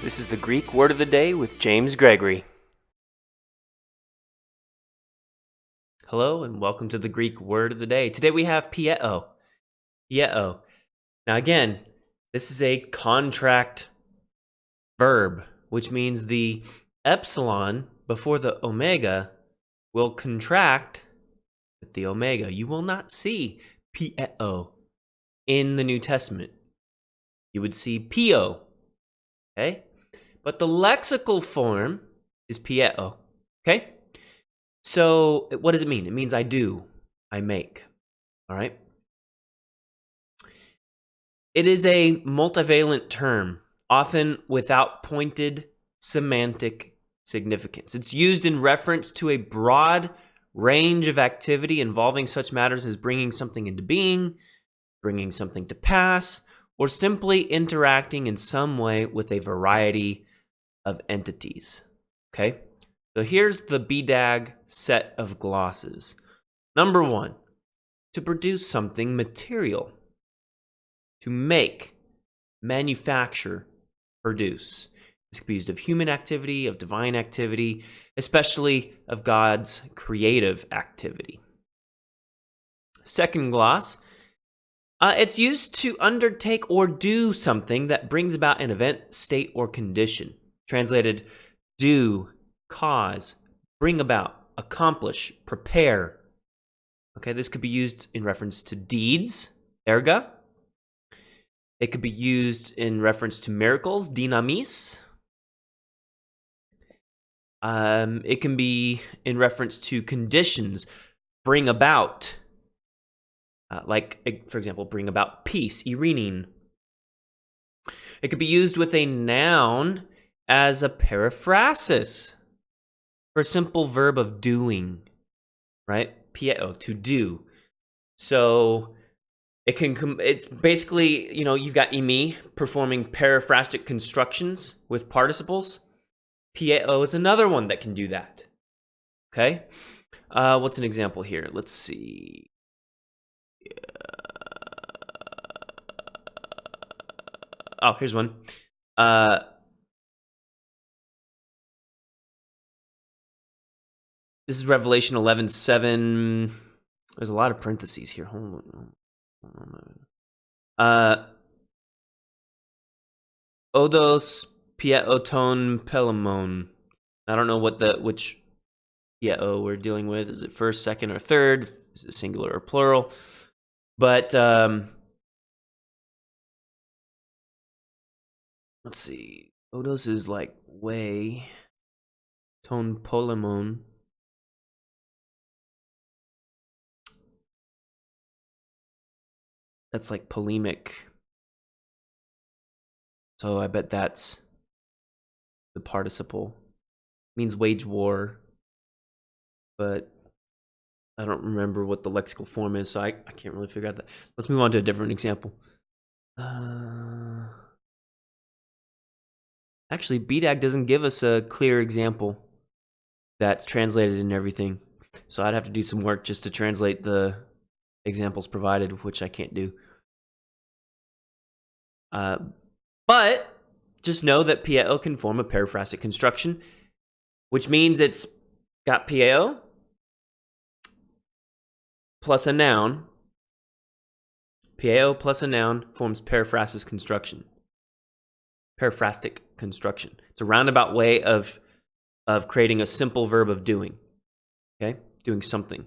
This is the Greek word of the day with James Gregory. Hello and welcome to the Greek word of the day. Today we have ποιέω. Ποιέω. Now again, this is a contract verb, which means the epsilon before the omega will contract with the omega. You will not see ποιέω in the New Testament. You would see ποιέω. Okay? But the lexical form is ποιέω. Okay? So what does it mean? It means I do, I make. All right? It is a multivalent term, often without pointed semantic significance. It's used in reference to a broad range of activity involving such matters as bringing something into being, bringing something to pass, or simply interacting in some way with a variety of entities. Okay? So here's the BDAG set of glosses. Number 1, to produce something material. To make, manufacture, produce. This could be used of human activity, of divine activity, especially of God's creative activity. Second gloss, it's used to undertake or do something that brings about an event, state, or condition. Translated, do, cause, bring about, accomplish, prepare. Okay, this could be used in reference to deeds, erga. It could be used in reference to miracles, dynamis. It can be in reference to conditions, bring about. Like, for example, bring about peace, irenein. It could be used with a noun as a periphrasis for a simple verb of doing, right? ποιέω, to do. So it's basically, you've got imi performing periphrastic constructions with participles. ποιέω is another one that can do that. Okay? What's an example here? Let's see. Oh, here's one. This is Revelation 11:7. There's a lot of parentheses here. Hold on. Odos ποιέω ton pelemon. I don't know which ποιέω we're dealing with. Is it first, second, or third? Is it singular or plural? But let's see. Odos is like way. Ton polemon. That's like polemic. So I bet that's the participle. It means wage war. But I don't remember what the lexical form is, so I can't really figure out that. Let's move on to a different example. Actually, BDAG doesn't give us a clear example that's translated in everything. So I'd have to do some work just to translate the examples provided, which I can't do. But just know that ποιέω can form a periphrastic construction, which means it's got ποιέω plus a noun. ποιέω plus a noun forms periphrastic construction. Periphrastic construction. It's a roundabout way of creating a simple verb of doing. Okay? Doing something.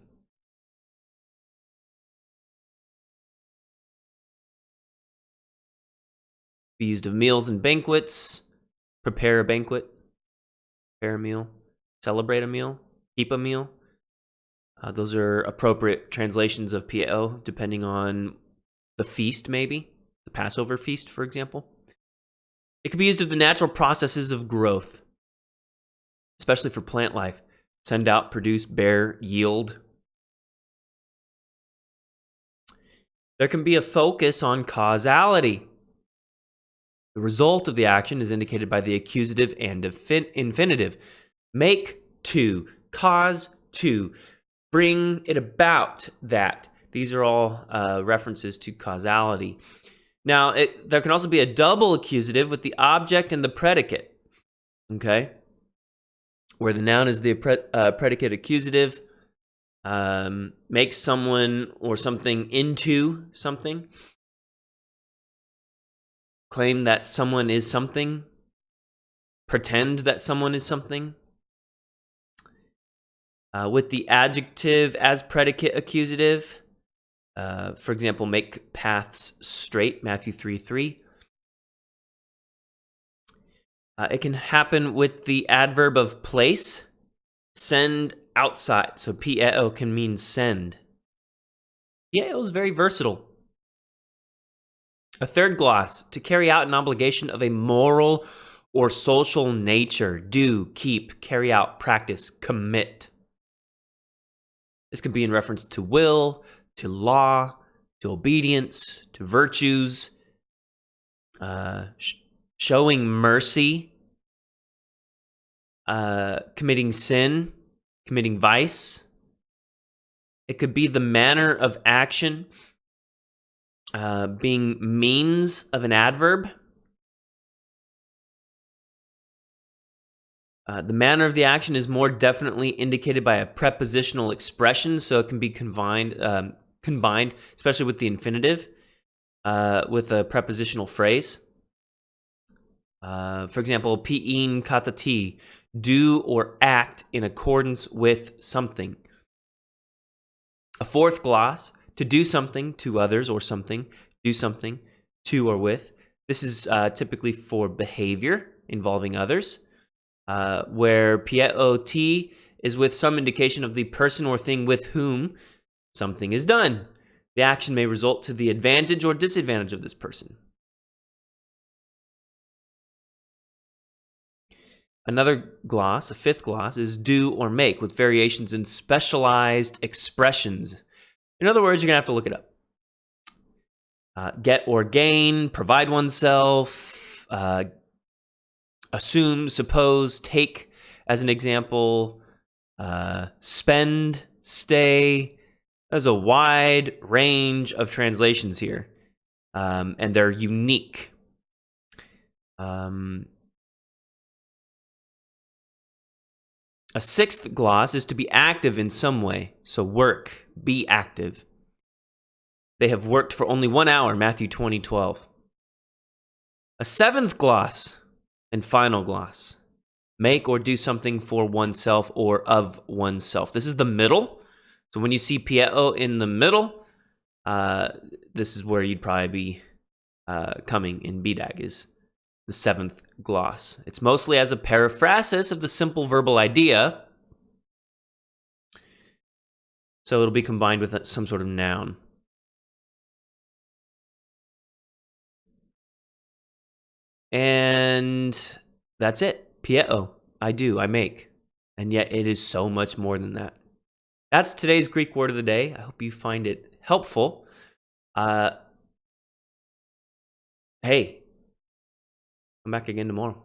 Be used of meals and banquets. Prepare a banquet. Prepare a meal. Celebrate a meal. Keep a meal. Those are appropriate translations of ποιέω, depending on the feast, maybe. The Passover feast, for example. It can be used of the natural processes of growth, especially for plant life. Send out, produce, bear, yield. There can be a focus on causality. The result of the action is indicated by the accusative and infinitive. Make to, cause to, bring it about that. These are all references to causality. Now, there can also be a double accusative with the object and the predicate, okay? Where the noun is the predicate accusative, makes someone or something into something, claim that someone is something, pretend that someone is something. With the adjective as predicate accusative, for example, make paths straight, Matthew 3:3. It can happen with the adverb of place, send outside. So ποιέω can mean send. Ποιέω is very versatile. A third gloss, to carry out an obligation of a moral or social nature. Do, keep, carry out, practice, commit. This could be in reference to will, to law, to obedience, to virtues, showing mercy, committing sin, committing vice. It could be the manner of action, being means of an adverb. The manner of the action is more definitely indicated by a prepositional expression, so it can be combined, especially with the infinitive, with a prepositional phrase. For example, ποιειν κατά τι, do or act in accordance with something. A fourth gloss, to do something to others or something, do something to or with. This is typically for behavior involving others. Where ποιέω τι is with some indication of the person or thing with whom something is done. The action may result to the advantage or disadvantage of this person. Another gloss, a fifth gloss, is do or make, with variations in specialized expressions. In other words, you're going to have to look it up. Get or gain, provide oneself, assume, suppose, take as an example, spend, stay. There's a wide range of translations here, and they're unique. A sixth gloss is to be active in some way, so work, be active. They have worked for only 1 hour, Matthew 20:12. A seventh gloss and final gloss, make or do something for oneself or of oneself. This is the middle. So when you see ποιέω in the middle, this is where you'd probably be coming in BDAG, is the seventh gloss. It's mostly as a periphrasis of the simple verbal idea. So it'll be combined with some sort of noun. And that's it. ποιέω. I do, I make. And yet it is so much more than that. That's today's Greek word of the day. I hope you find it helpful. Hey, come back again tomorrow.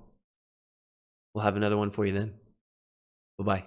We'll have another one for you then. Bye-bye.